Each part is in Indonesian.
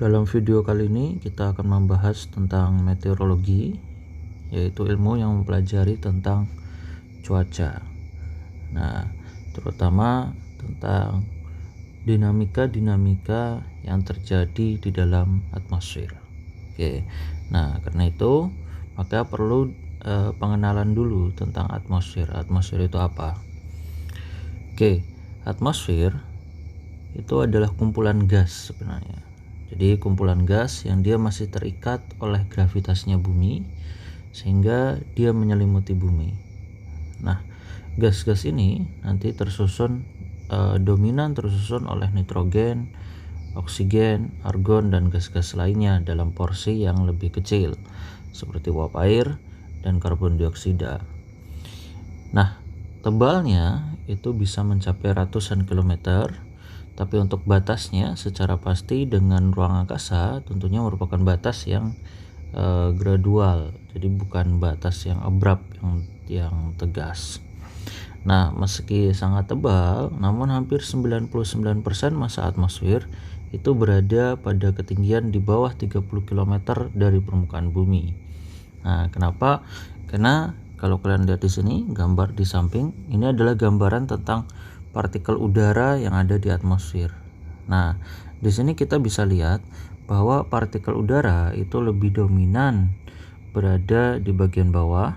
Dalam video kali ini kita akan membahas tentang meteorologi, yaitu ilmu yang mempelajari tentang cuaca. Nah, terutama tentang dinamika-dinamika yang terjadi di dalam atmosfer. Oke. Nah, karena itu maka perlu pengenalan dulu tentang atmosfer. Atmosfer itu apa? Oke, atmosfer itu adalah kumpulan gas sebenarnya. Jadi kumpulan gas yang dia masih terikat oleh gravitasinya bumi sehingga dia menyelimuti bumi. Nah, gas-gas ini nanti dominan tersusun oleh nitrogen, oksigen, argon, dan gas-gas lainnya dalam porsi yang lebih kecil seperti uap air dan karbon dioksida. Nah, tebalnya itu bisa mencapai ratusan kilometer, tapi untuk batasnya secara pasti dengan ruang angkasa tentunya merupakan batas yang gradual, jadi bukan batas yang abrupt, yang tegas. Nah, meski sangat tebal, namun hampir 99% massa atmosfer itu berada pada ketinggian di bawah 30 km dari permukaan bumi. Nah, kenapa? Karena kalau kalian lihat di sini, gambar di samping, ini adalah gambaran tentang partikel udara yang ada di atmosfer. Nah, di sini kita bisa lihat bahwa partikel udara itu lebih dominan berada di bagian bawah,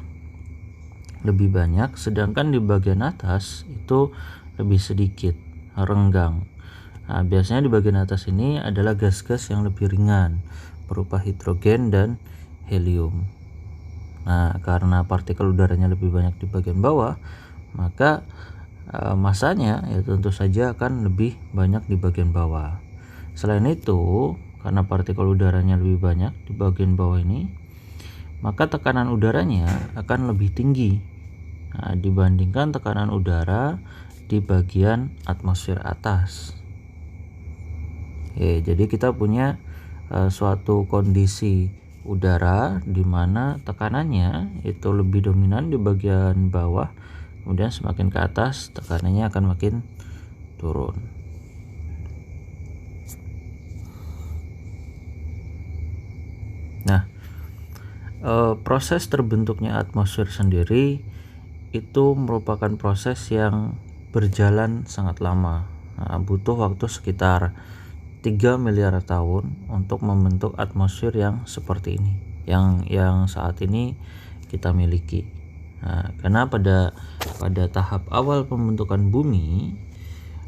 lebih banyak, sedangkan di bagian atas itu lebih sedikit, renggang. Nah, biasanya di bagian atas ini adalah gas-gas yang lebih ringan berupa hidrogen dan helium. Nah, karena partikel udaranya lebih banyak di bagian bawah, maka masanya ya tentu saja akan lebih banyak di bagian bawah. Selain itu, karena partikel udaranya lebih banyak di bagian bawah ini, maka tekanan udaranya akan lebih tinggi dibandingkan tekanan udara di bagian atmosfer atas. Jadi kita punya suatu kondisi udara di mana tekanannya itu lebih dominan di bagian bawah, kemudian semakin ke atas tekanannya akan makin turun. Nah, proses terbentuknya atmosfer sendiri itu merupakan proses yang berjalan sangat lama. Butuh waktu sekitar 3 miliar tahun untuk membentuk atmosfer yang seperti ini, yang saat ini kita miliki. Karena pada tahap awal pembentukan bumi,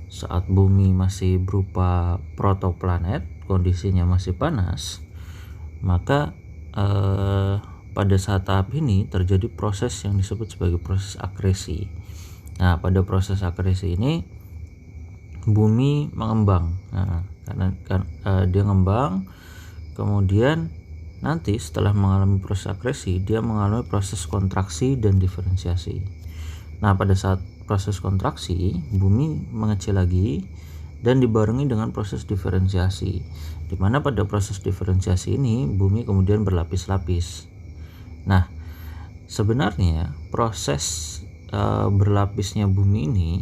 saat bumi masih berupa protoplanet, kondisinya masih panas, maka pada saat tahap ini terjadi proses yang disebut sebagai proses akresi. Nah, pada proses akresi ini bumi mengembang. Karena dia ngembang, kemudian nanti setelah mengalami proses akresi, dia mengalami proses kontraksi dan diferensiasi. Nah, pada saat proses kontraksi, bumi mengecil lagi dan dibarengi dengan proses diferensiasi, di mana pada proses diferensiasi ini bumi kemudian berlapis-lapis. Nah, sebenarnya proses berlapisnya bumi ini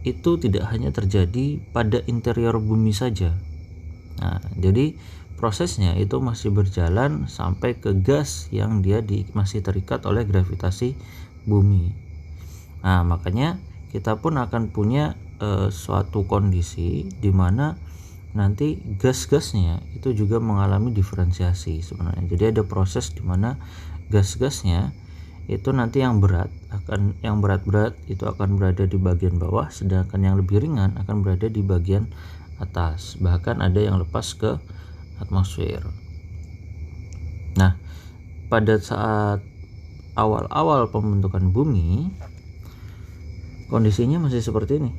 itu tidak hanya terjadi pada interior bumi saja. Nah, jadi prosesnya itu masih berjalan sampai ke gas yang dia masih terikat oleh gravitasi bumi. Nah, makanya kita pun akan punya suatu kondisi di mana nanti gas-gasnya itu juga mengalami diferensiasi sebenarnya. Jadi ada proses di mana gas-gasnya itu nanti yang berat-berat itu akan berada di bagian bawah, sedangkan yang lebih ringan akan berada di bagian atas. Bahkan ada yang lepas ke atmosfer. Nah, pada saat awal-awal pembentukan bumi, kondisinya masih seperti ini.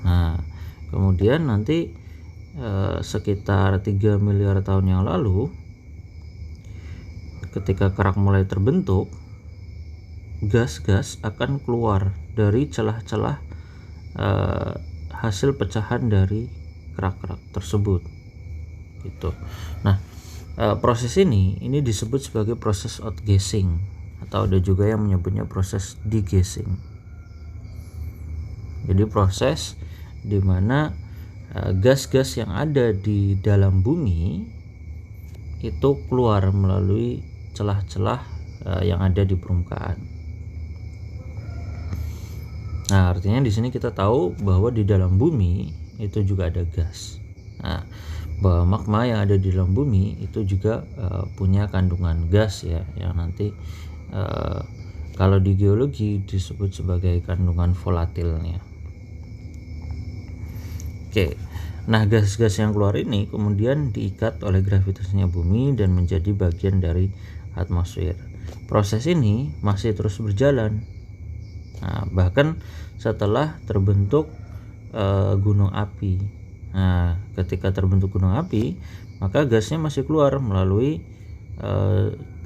Nah, kemudian nanti sekitar 3 miliar tahun yang lalu, ketika kerak mulai terbentuk, gas-gas akan keluar dari celah-celah hasil pecahan dari kerak-kerak tersebut gitu. Nah, proses ini disebut sebagai proses outgassing, atau ada juga yang menyebutnya proses degassing. Jadi proses di mana gas-gas yang ada di dalam bumi itu keluar melalui celah-celah yang ada di permukaan. Nah, artinya di sini kita tahu bahwa di dalam bumi itu juga ada gas. Nah, bahwa magma yang ada di dalam bumi itu juga punya kandungan gas ya, yang nanti kalau di geologi disebut sebagai kandungan volatilnya. Oke, nah gas-gas yang keluar ini kemudian diikat oleh gravitasinya bumi dan menjadi bagian dari atmosfer. Proses ini masih terus berjalan. Nah, bahkan setelah terbentuk gunung api. Nah, ketika terbentuk gunung api, maka gasnya masih keluar melalui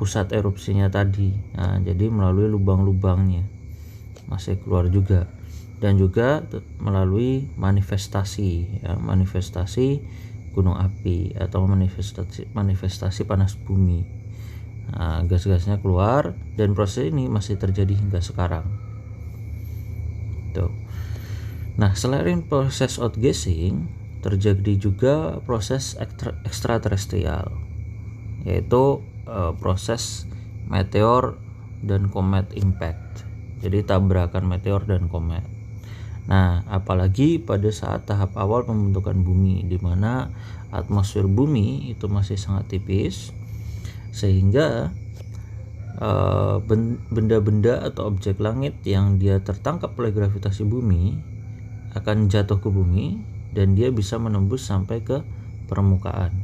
pusat erupsinya tadi. Nah, jadi melalui lubang-lubangnya masih keluar juga. Dan juga melalui manifestasi gunung api atau manifestasi panas bumi. Nah, gas-gasnya keluar dan proses ini masih terjadi hingga sekarang. Tuh. Nah, selain proses outgassing, terjadi juga proses ekstraterestrial, yaitu proses meteor dan komet impact. Jadi tabrakan meteor dan komet. Nah, apalagi pada saat tahap awal pembentukan bumi, di mana atmosfer bumi itu masih sangat tipis, sehingga benda-benda atau objek langit yang dia tertangkap oleh gravitasi bumi akan jatuh ke bumi dan dia bisa menembus sampai ke permukaan.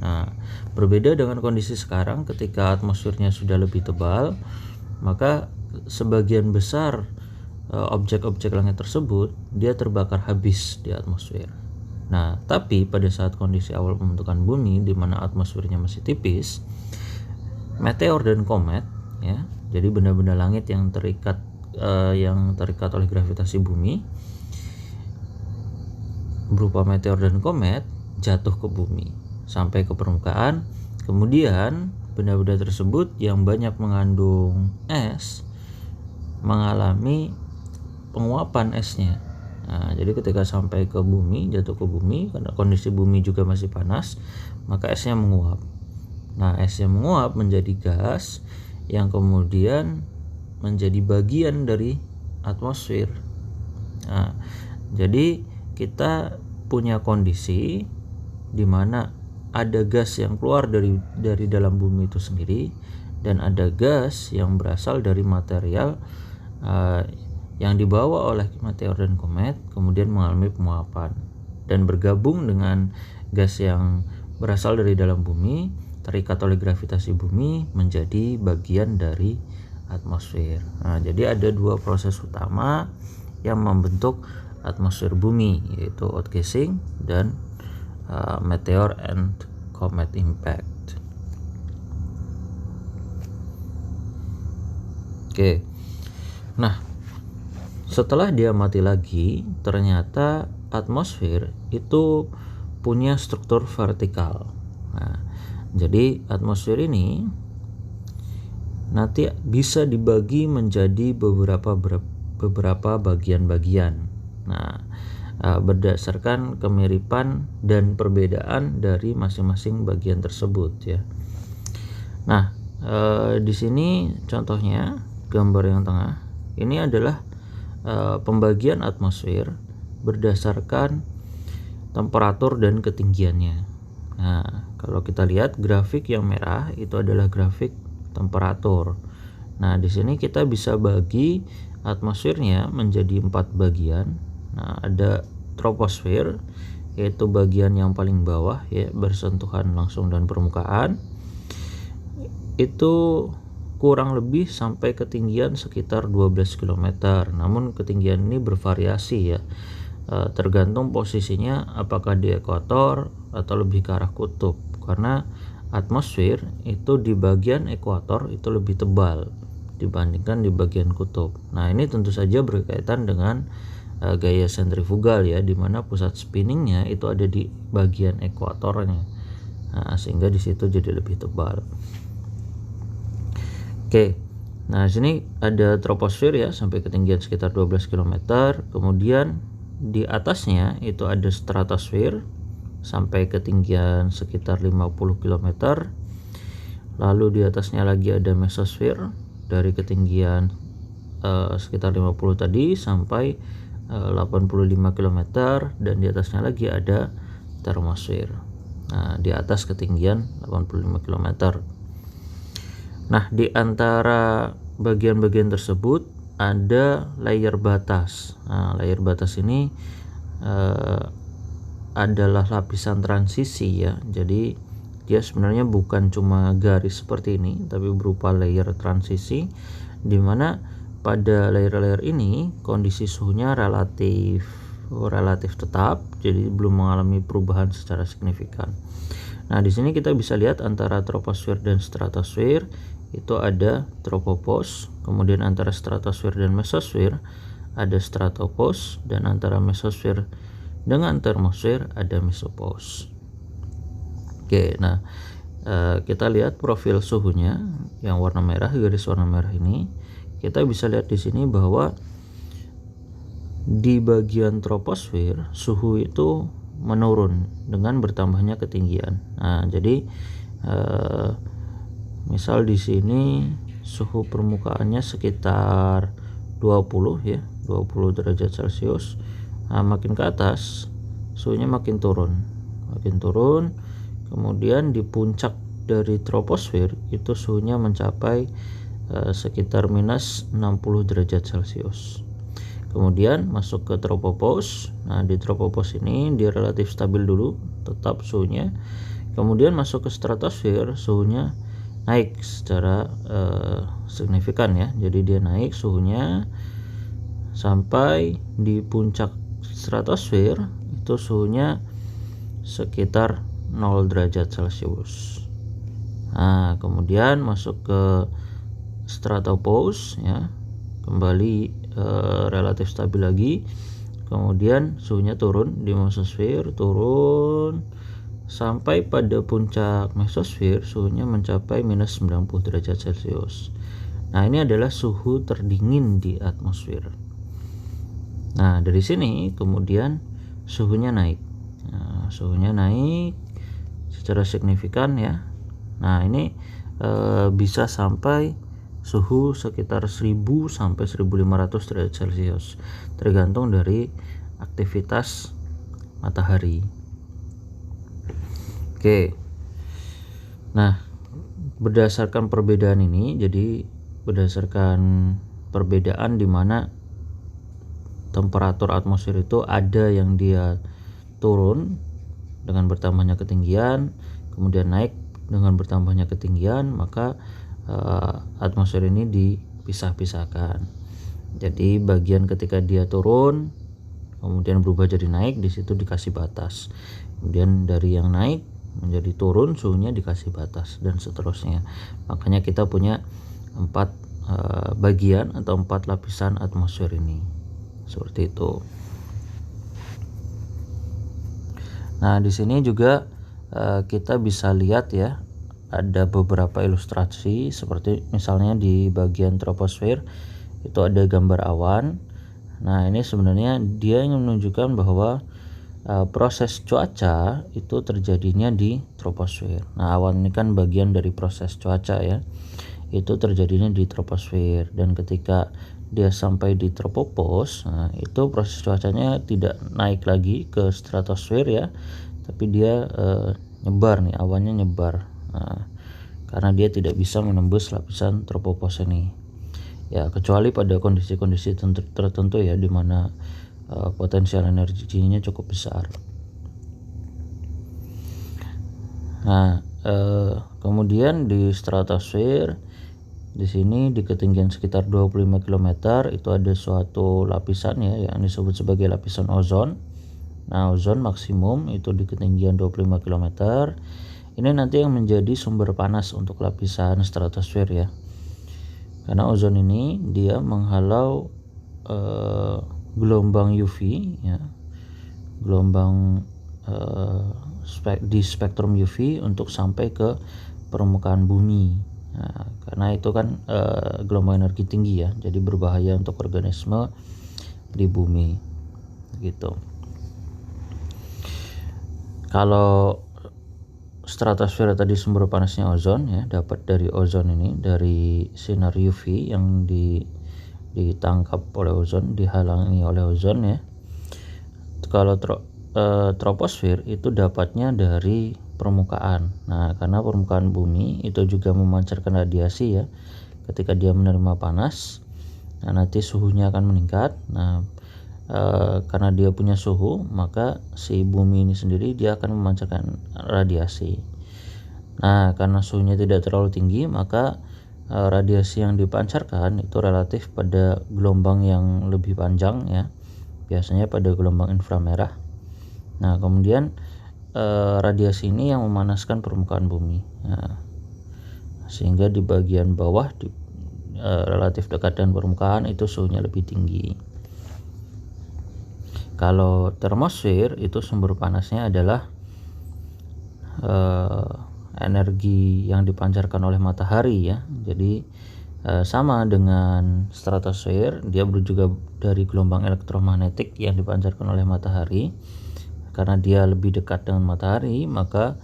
Nah, berbeda dengan kondisi sekarang ketika atmosfernya sudah lebih tebal, maka sebagian besar objek-objek langit tersebut dia terbakar habis di atmosfer. Nah, tapi pada saat kondisi awal pembentukan bumi di mana atmosfernya masih tipis, meteor dan komet ya, jadi benda-benda langit yang terikat oleh gravitasi bumi berupa meteor dan komet jatuh ke bumi sampai ke permukaan. Kemudian benda-benda tersebut yang banyak mengandung es mengalami penguapan esnya. Nah, jadi ketika sampai ke bumi, jatuh ke bumi, karena kondisi bumi juga masih panas, maka esnya menguap. Nah, esnya menguap menjadi gas yang kemudian menjadi bagian dari atmosfer. Nah, jadi kita punya kondisi di mana ada gas yang keluar dari dalam bumi itu sendiri, dan ada gas yang berasal dari material yang dibawa oleh meteor dan komet kemudian mengalami penguapan dan bergabung dengan gas yang berasal dari dalam bumi, terikat oleh gravitasi bumi menjadi bagian dari atmosfer. Nah, jadi ada dua proses utama yang membentuk atmosfer bumi, yaitu outgassing dan meteor and comet impact. Oke. Nah, setelah dia mati lagi, ternyata atmosfer itu punya struktur vertikal. Nah, jadi atmosfer ini nanti bisa dibagi menjadi beberapa bagian-bagian. Nah, berdasarkan kemiripan dan perbedaan dari masing-masing bagian tersebut ya. Nah, di sini contohnya gambar yang tengah ini adalah pembagian atmosfer berdasarkan temperatur dan ketinggiannya. Nah, kalau kita lihat grafik yang merah itu adalah grafik temperatur. Nah, di sini kita bisa bagi atmosfernya menjadi 4 bagian. Nah, ada troposfer, yaitu bagian yang paling bawah ya, bersentuhan langsung dengan permukaan. Itu kurang lebih sampai ketinggian sekitar 12 km. Namun ketinggian ini bervariasi ya, tergantung posisinya apakah di ekuator atau lebih ke arah kutub, karena atmosfer itu di bagian ekuator itu lebih tebal dibandingkan di bagian kutub. Nah, ini tentu saja berkaitan dengan gaya sentrifugal ya, di mana pusat spinningnya itu ada di bagian ekuatornya. Nah, sehingga di situ jadi lebih tebal. Oke, nah sini ada troposfer ya sampai ketinggian sekitar 12 km. Kemudian di atasnya itu ada stratosfer sampai ketinggian sekitar 50 km. Lalu di atasnya lagi ada mesosfer dari ketinggian sekitar 50 tadi sampai 85 km, dan di atasnya lagi ada termosfer. Nah, di atas ketinggian 85 km. Nah, di antara bagian-bagian tersebut ada layer batas. Nah, layer batas ini adalah lapisan transisi ya. Jadi dia sebenarnya bukan cuma garis seperti ini, tapi berupa layer transisi, di mana pada layer-layer ini kondisi suhunya relatif tetap, jadi belum mengalami perubahan secara signifikan. Nah, di sini kita bisa lihat antara troposfer dan stratosfer itu ada tropopause, kemudian antara stratosfer dan mesosfer ada stratopause, dan antara mesosfer dengan termosfer ada mesopause. Oke, nah kita lihat profil suhunya yang warna merah, garis warna merah ini. Kita bisa lihat di sini bahwa di bagian troposfer suhu itu menurun dengan bertambahnya ketinggian. Nah, jadi misal di sini suhu permukaannya sekitar 20 ya, 20 derajat Celcius. Nah, makin ke atas suhunya makin turun. Kemudian di puncak dari troposfer itu suhunya mencapai sekitar minus 60 derajat Celcius. Kemudian masuk ke tropopause. Nah, di tropopause ini dia relatif stabil dulu, tetap suhunya. Kemudian masuk ke stratosfer, suhunya naik secara signifikan ya. Jadi dia naik suhunya sampai di puncak stratosfer itu suhunya sekitar 0 derajat Celcius. Nah, kemudian masuk ke stratopause ya, kembali relatif stabil lagi. Kemudian suhunya turun di mesosfer, turun sampai pada puncak mesosfer suhunya mencapai minus 90 derajat Celcius. Nah, ini adalah suhu terdingin di atmosfer. Nah, dari sini kemudian suhunya naik. Nah, suhunya naik secara signifikan ya. Nah, ini bisa sampai suhu sekitar 1000 sampai 1500 derajat Celcius, tergantung dari aktivitas matahari. Oke. Nah, berdasarkan perbedaan ini, jadi berdasarkan perbedaan di mana temperatur atmosfer itu ada yang dia turun dengan bertambahnya ketinggian, kemudian naik dengan bertambahnya ketinggian, maka atmosfer ini dipisah-pisahkan. Jadi bagian ketika dia turun kemudian berubah jadi naik, di situ dikasih batas. Kemudian dari yang naik menjadi turun, suhunya dikasih batas, dan seterusnya. Makanya kita punya 4 bagian atau 4 lapisan atmosfer ini. Seperti itu. Nah, di sini juga kita bisa lihat ya, ada beberapa ilustrasi seperti misalnya di bagian troposfer itu ada gambar awan. Nah, ini sebenarnya dia ingin menunjukkan bahwa proses cuaca itu terjadinya di troposfer. Nah, awan ini kan bagian dari proses cuaca ya, itu terjadinya di troposfer, dan ketika dia sampai di tropopause, nah itu proses cuacanya tidak naik lagi ke stratosfer ya, tapi dia nyebar nih, awannya nyebar. Nah, karena dia tidak bisa menembus lapisan tropopause ini ya, kecuali pada kondisi-kondisi tertentu ya, di mana potensial energinya cukup besar. Nah, kemudian di stratosfer, di sini di ketinggian sekitar 25 km itu ada suatu lapisan ya, yang disebut sebagai lapisan ozon. Nah, ozon maksimum itu di ketinggian 25 km. Ini nanti yang menjadi sumber panas untuk lapisan stratosfer ya. Karena ozon ini dia menghalau gelombang UV ya. Gelombang di spektrum UV untuk sampai ke permukaan bumi. Nah, karena itu kan gelombang energi tinggi ya, jadi berbahaya untuk organisme di bumi. gitu. Kalau stratosfer tadi sumber panasnya ozon ya, dapat dari ozon ini, dari sinar UV yang ditangkap oleh ozon, dihalangi oleh ozon ya. Kalau troposfer itu dapatnya dari permukaan. Nah, karena permukaan bumi itu juga memancarkan radiasi ya. Ketika dia menerima panas, nah nanti suhunya akan meningkat. Nah, karena dia punya suhu, maka si bumi ini sendiri dia akan memancarkan radiasi. Nah, karena suhunya tidak terlalu tinggi, maka radiasi yang dipancarkan itu relatif pada gelombang yang lebih panjang ya, biasanya pada gelombang inframerah. Nah, kemudian radiasi ini yang memanaskan permukaan bumi. Nah, sehingga di bagian bawah relatif dekat dengan permukaan itu suhunya lebih tinggi. Kalau termosfer itu sumber panasnya adalah energi yang dipancarkan oleh matahari ya. Jadi sama dengan stratosfer, dia juga dari gelombang elektromagnetik yang dipancarkan oleh matahari. Karena dia lebih dekat dengan matahari, maka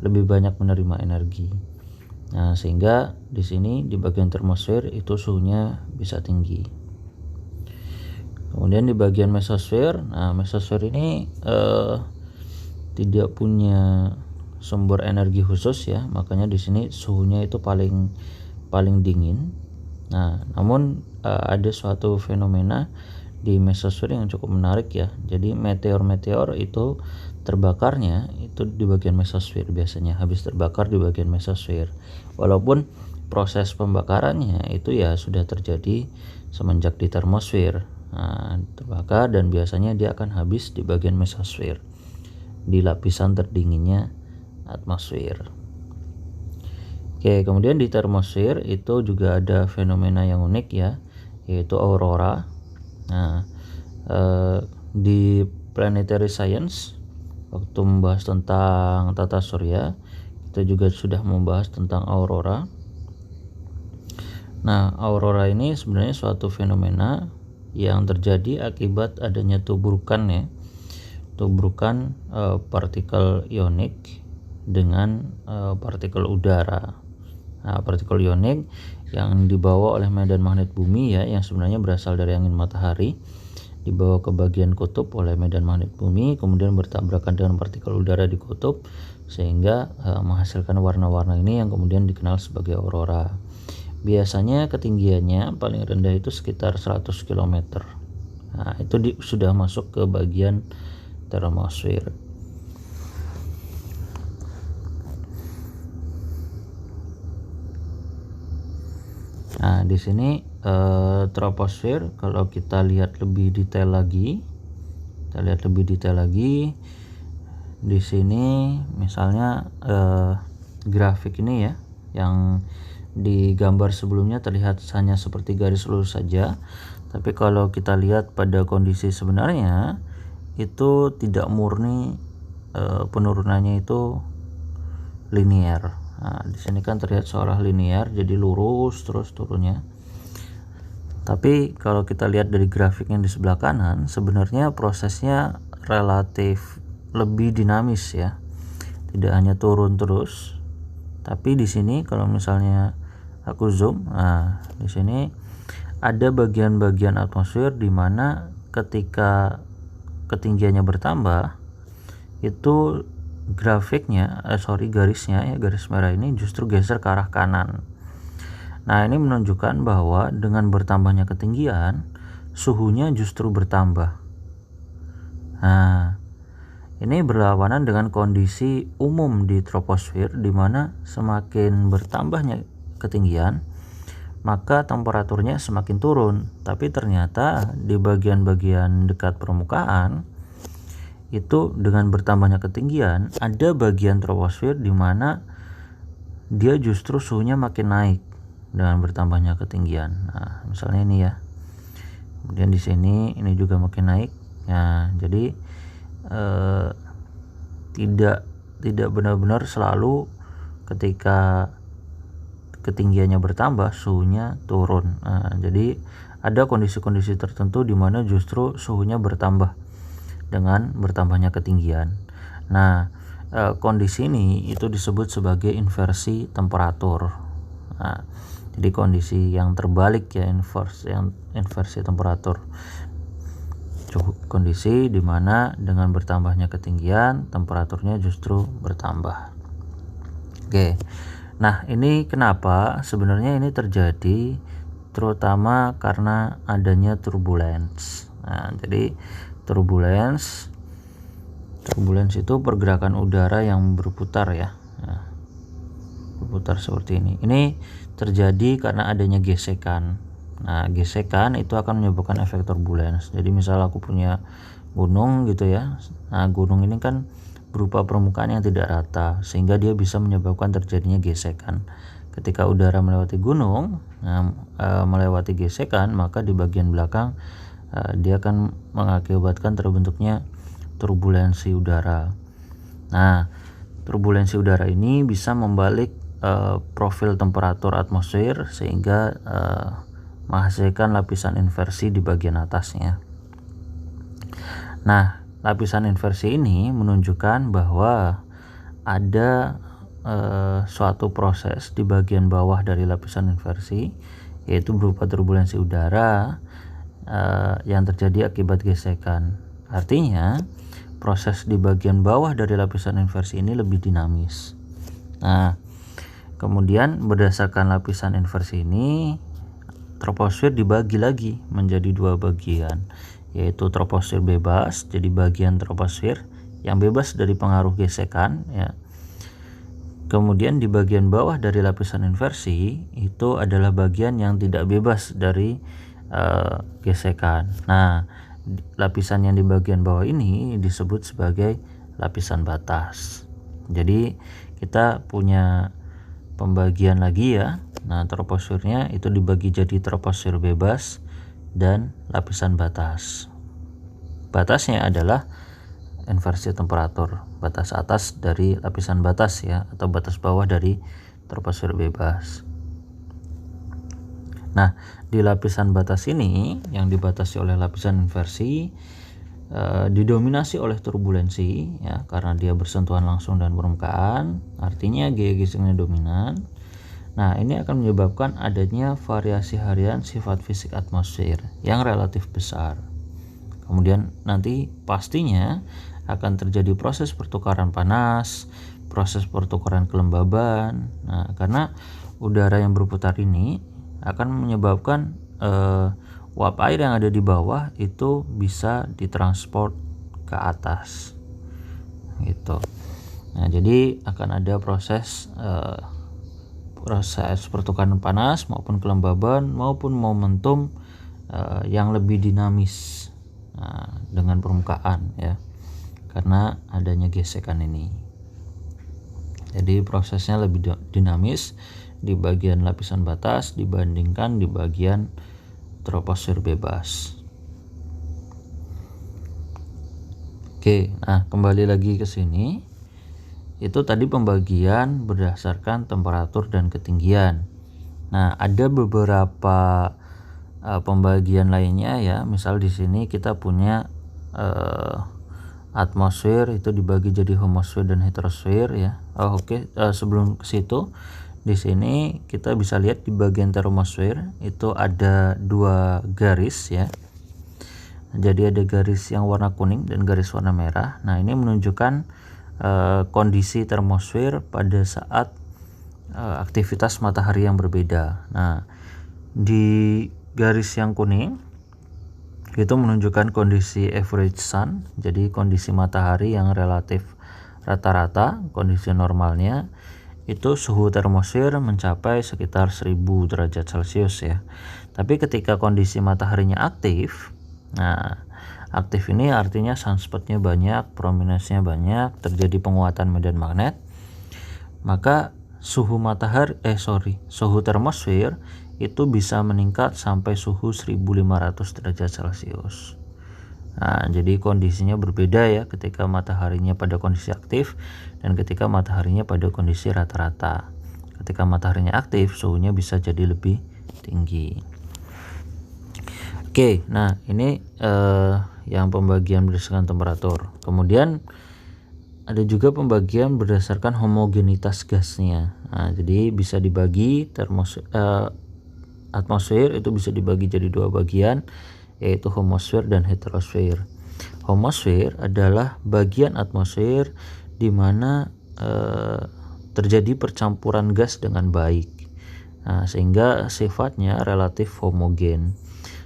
lebih banyak menerima energi. Nah, sehingga di sini di bagian termosfer itu suhunya bisa tinggi. Kemudian di bagian mesosfer, nah mesosfer ini tidak punya sumber energi khusus ya, makanya di sini suhunya itu paling dingin. Nah, namun ada suatu fenomena di mesosfer yang cukup menarik ya. Jadi meteor itu terbakarnya itu di bagian mesosfer, biasanya habis terbakar di bagian mesosfer. Walaupun proses pembakarannya itu ya sudah terjadi semenjak di termosfer. Nah, terbakar dan biasanya dia akan habis di bagian mesosfer, di lapisan terdinginnya atmosfer. Oke, kemudian di termosfer itu juga ada fenomena yang unik ya, yaitu aurora. Nah, di Planetary Science waktu membahas tentang tata surya, kita juga sudah membahas tentang aurora. Nah, aurora ini sebenarnya suatu fenomena yang terjadi akibat adanya tubrukan partikel ionik dengan partikel udara. Nah, partikel ionik yang dibawa oleh medan magnet bumi ya, yang sebenarnya berasal dari angin matahari, dibawa ke bagian kutub oleh medan magnet bumi, kemudian bertabrakan dengan partikel udara di kutub, sehingga menghasilkan warna-warna ini yang kemudian dikenal sebagai aurora. Biasanya ketinggiannya paling rendah itu sekitar 100 km. Nah, itu sudah masuk ke bagian termosfer. Nah, di sini troposfer kalau kita lihat lebih detail lagi, di sini misalnya grafik ini ya, yang di gambar sebelumnya terlihat hanya seperti garis lurus saja, tapi kalau kita lihat pada kondisi sebenarnya itu tidak murni penurunannya itu linear. Nah, di sini kan terlihat seolah linear, jadi lurus terus turunnya. Tapi kalau kita lihat dari grafik yang di sebelah kanan, sebenarnya prosesnya relatif lebih dinamis ya. Tidak hanya turun terus, tapi di sini kalau misalnya aku zoom, nah di sini ada bagian-bagian atmosfer di mana ketika ketinggiannya bertambah itu garisnya ya, garis merah ini justru geser ke arah kanan. Nah, ini menunjukkan bahwa dengan bertambahnya ketinggian, suhunya justru bertambah. Nah, ini berlawanan dengan kondisi umum di troposfer, di mana semakin bertambahnya ketinggian, maka temperaturnya semakin turun. Tapi ternyata di bagian-bagian dekat permukaan, itu dengan bertambahnya ketinggian, ada bagian troposfer di mana dia justru suhunya makin naik dengan bertambahnya ketinggian. Nah, misalnya ini ya. Kemudian di sini ini juga makin naik. Nah, jadi tidak benar-benar selalu ketika ketinggiannya bertambah suhunya turun. Nah, jadi ada kondisi-kondisi tertentu di mana justru suhunya bertambah dengan bertambahnya ketinggian. Nah, kondisi ini itu disebut sebagai inversi temperatur. Nah, jadi kondisi yang terbalik ya, inversi temperatur. Kondisi di mana dengan bertambahnya ketinggian temperaturnya justru bertambah. Oke. Nah, ini kenapa sebenarnya ini terjadi, terutama karena adanya turbulence. Nah, jadi turbulence itu pergerakan udara yang berputar ya. Nah, berputar seperti ini. Ini terjadi karena adanya gesekan. Nah, gesekan itu akan menyebabkan efek turbulence. Jadi misal aku punya gunung gitu ya. Nah, gunung ini kan berupa permukaan yang tidak rata, sehingga dia bisa menyebabkan terjadinya gesekan. Ketika udara melewati gunung, melewati gesekan, maka di bagian belakang dia akan mengakibatkan terbentuknya turbulensi udara. Nah, turbulensi udara ini bisa membalik profil temperatur atmosfer sehingga menghasilkan lapisan inversi di bagian atasnya. Nah, lapisan inversi ini menunjukkan bahwa ada suatu proses di bagian bawah dari lapisan inversi, yaitu berupa turbulensi udara yang terjadi akibat gesekan. Artinya, proses di bagian bawah dari lapisan inversi ini lebih dinamis. Nah, kemudian berdasarkan lapisan inversi ini, troposfer dibagi lagi menjadi dua bagian, yaitu troposfer bebas, jadi bagian troposfer yang bebas dari pengaruh gesekan ya. Kemudian di bagian bawah dari lapisan inversi itu adalah bagian yang tidak bebas dari gesekan. Nah, lapisan yang di bagian bawah ini disebut sebagai lapisan batas. Jadi kita punya pembagian lagi ya. Nah, troposfernya itu dibagi jadi troposfer bebas dan lapisan batas. Batasnya adalah inversi temperatur, batas atas dari lapisan batas ya, atau batas bawah dari troposfer bebas. Nah, di lapisan batas ini yang dibatasi oleh lapisan inversi didominasi oleh turbulensi ya, karena dia bersentuhan langsung dengan permukaan, artinya geogeseknya dominan. Nah, ini akan menyebabkan adanya variasi harian sifat fisik atmosfer yang relatif besar. Kemudian nanti pastinya akan terjadi proses pertukaran panas, proses pertukaran kelembaban. Nah, karena udara yang berputar ini akan menyebabkan uap air yang ada di bawah itu bisa ditransport ke atas gitu. Nah, jadi akan ada proses pertukaran panas maupun kelembaban maupun momentum yang lebih dinamis dengan permukaan ya, karena adanya gesekan ini. Jadi prosesnya lebih dinamis di bagian lapisan batas dibandingkan di bagian troposfer bebas. Oke, nah kembali lagi ke sini. Itu tadi pembagian berdasarkan temperatur dan ketinggian. Nah, ada beberapa pembagian lainnya ya. Misal di sini kita punya atmosfer itu dibagi jadi homosfer dan heterosfer ya. Sebelum ke situ, di sini kita bisa lihat di bagian termosfer itu ada dua garis ya. Jadi ada garis yang warna kuning dan garis warna merah. Nah, ini menunjukkan kondisi termosfer pada saat aktivitas matahari yang berbeda. Nah, di garis yang kuning itu menunjukkan kondisi average sun, jadi kondisi matahari yang relatif rata-rata. Kondisi normalnya itu suhu termosfer mencapai sekitar 1000 derajat Celcius ya. Tapi ketika kondisi mataharinya aktif, nah aktif ini artinya sunspotnya banyak, prominensinya banyak, terjadi penguatan medan magnet, maka suhu termosfer itu bisa meningkat sampai suhu 1500 derajat Celcius. Nah, jadi kondisinya berbeda ya ketika mataharinya pada kondisi aktif dan ketika mataharinya pada kondisi rata-rata. Ketika mataharinya aktif, suhunya bisa jadi lebih tinggi. Oke, nah ini yang pembagian berdasarkan temperatur. Kemudian ada juga pembagian berdasarkan homogenitas gasnya. Nah, jadi bisa dibagi atmosfer itu bisa dibagi jadi dua bagian, yaitu homosfer dan heterosfer. Homosfer adalah bagian atmosfer di mana terjadi percampuran gas dengan baik. Nah, sehingga sifatnya relatif homogen.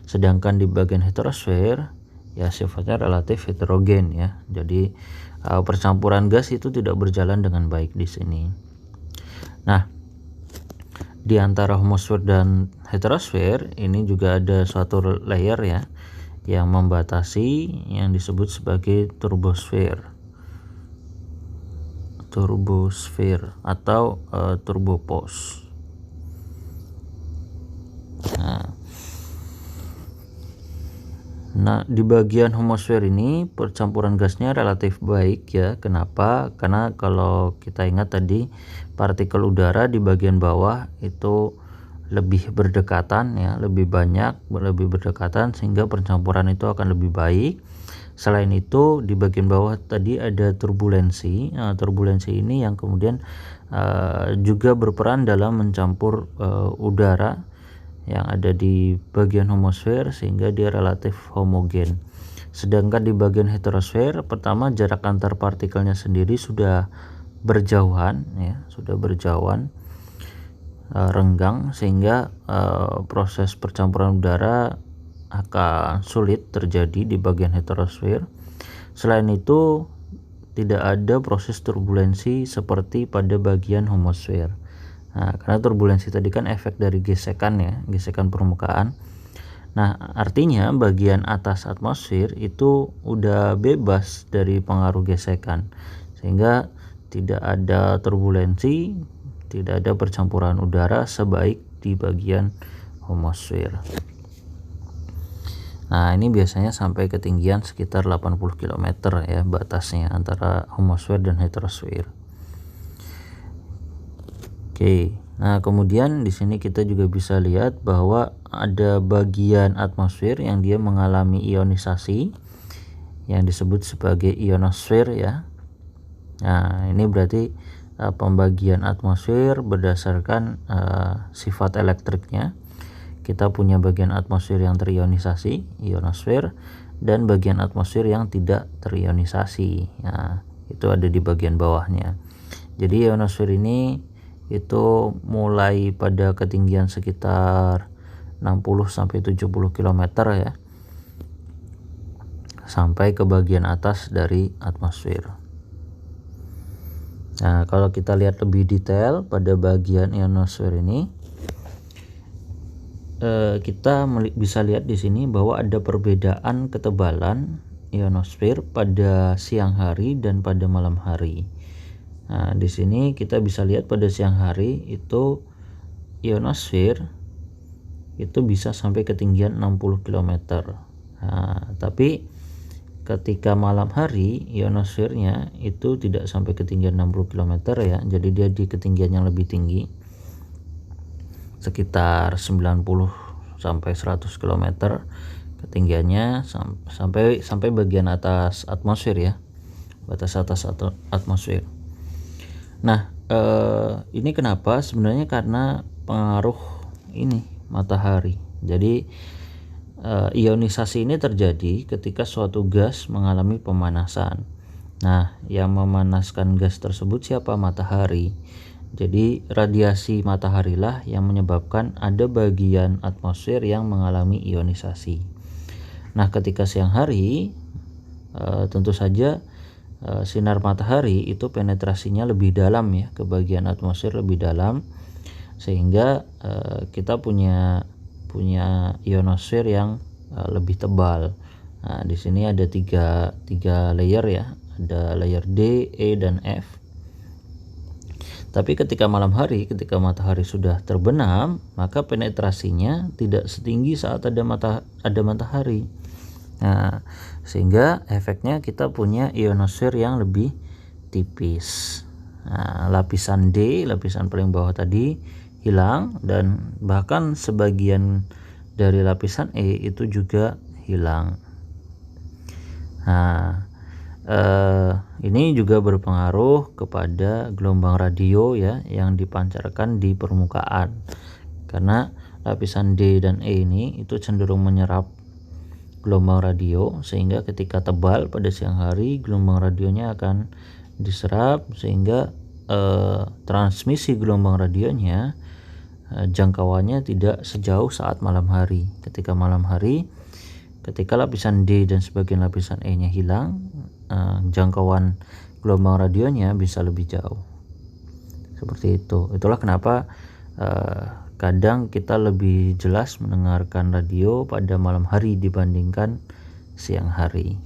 Sedangkan di bagian heterosfer ya sifatnya relatif heterogen ya. Jadi percampuran gas itu tidak berjalan dengan baik di sini. Nah, di antara homosfer dan heterosfer ini juga ada suatu layer ya yang membatasi yang disebut sebagai turbosfer atau turbopause. Nah, di bagian homosfer ini percampuran gasnya relatif baik ya. Kenapa? Karena kalau kita ingat tadi partikel udara di bagian bawah itu lebih berdekatan ya, lebih banyak, lebih berdekatan sehingga percampuran itu akan lebih baik. Selain itu di bagian bawah tadi ada turbulensi. Nah, turbulensi ini yang kemudian juga berperan dalam mencampur udara yang ada di bagian homosfer sehingga dia relatif homogen. Sedangkan di bagian heterosfer, pertama jarak antar partikelnya sendiri sudah berjauhan ya, renggang sehingga proses percampuran udara akan sulit terjadi di bagian heterosfer. Selain itu tidak ada proses turbulensi seperti pada bagian homosfer. Nah, karena turbulensi tadi kan efek dari gesekan ya, gesekan permukaan. Nah, artinya bagian atas atmosfer itu udah bebas dari pengaruh gesekan, sehingga tidak ada turbulensi, tidak ada percampuran udara sebaik di bagian homosfer. Nah, ini biasanya sampai ketinggian sekitar 80 km ya batasnya antara homosfer dan heterosfer. Oke, nah kemudian di sini kita juga bisa lihat bahwa ada bagian atmosfer yang dia mengalami ionisasi yang disebut sebagai ionosfer ya. Nah, ini berarti pembagian atmosfer berdasarkan sifat elektriknya. Kita punya bagian atmosfer yang terionisasi, ionosfer, dan bagian atmosfer yang tidak terionisasi. Nah, itu ada di bagian bawahnya. Jadi ionosfer ini itu mulai pada ketinggian sekitar 60 sampai 70 km ya, sampai ke bagian atas dari atmosfer. Nah, kalau kita lihat lebih detail pada bagian ionosfer ini, kita bisa lihat di sini bahwa ada perbedaan ketebalan ionosfer pada siang hari dan pada malam hari. Nah, di sini kita bisa lihat pada siang hari itu ionosfer itu bisa sampai ketinggian 60 km. Nah, tapi ketika malam hari ionosfernya itu tidak sampai ketinggian 60 km ya. Jadi dia di ketinggian yang lebih tinggi, sekitar 90 sampai 100 km ketinggiannya sampai bagian atas atmosfer ya, batas atas atmosfer. Nah, ini kenapa? Sebenarnya karena pengaruh ini matahari. Jadi ionisasi ini terjadi ketika suatu gas mengalami pemanasan. Nah, yang memanaskan gas tersebut siapa? Matahari. Jadi radiasi matahari lah yang menyebabkan ada bagian atmosfer yang mengalami ionisasi. Nah, ketika siang hari tentu saja sinar matahari itu penetrasinya lebih dalam ya, ke bagian atmosfer lebih dalam, sehingga kita punya ionosfer yang lebih tebal. Nah, di sini ada tiga layer ya, ada layer D, E, dan F. Tapi ketika malam hari, ketika matahari sudah terbenam, maka penetrasinya tidak setinggi saat ada matahari. Nah, sehingga efeknya kita punya ionosfer yang lebih tipis. Nah, lapisan D, lapisan paling bawah tadi hilang, dan bahkan sebagian dari lapisan E itu juga hilang. Nah, ini juga berpengaruh kepada gelombang radio ya yang dipancarkan di permukaan, karena lapisan D dan E ini itu cenderung menyerap gelombang radio, sehingga ketika tebal pada siang hari gelombang radionya akan diserap, sehingga transmisi gelombang radionya jangkauannya tidak sejauh saat malam hari. Ketika malam hari, ketika lapisan D dan sebagian lapisan E nya hilang, jangkauan gelombang radionya bisa lebih jauh. Seperti itu. Itulah kenapa kadang kita lebih jelas mendengarkan radio pada malam hari dibandingkan siang hari.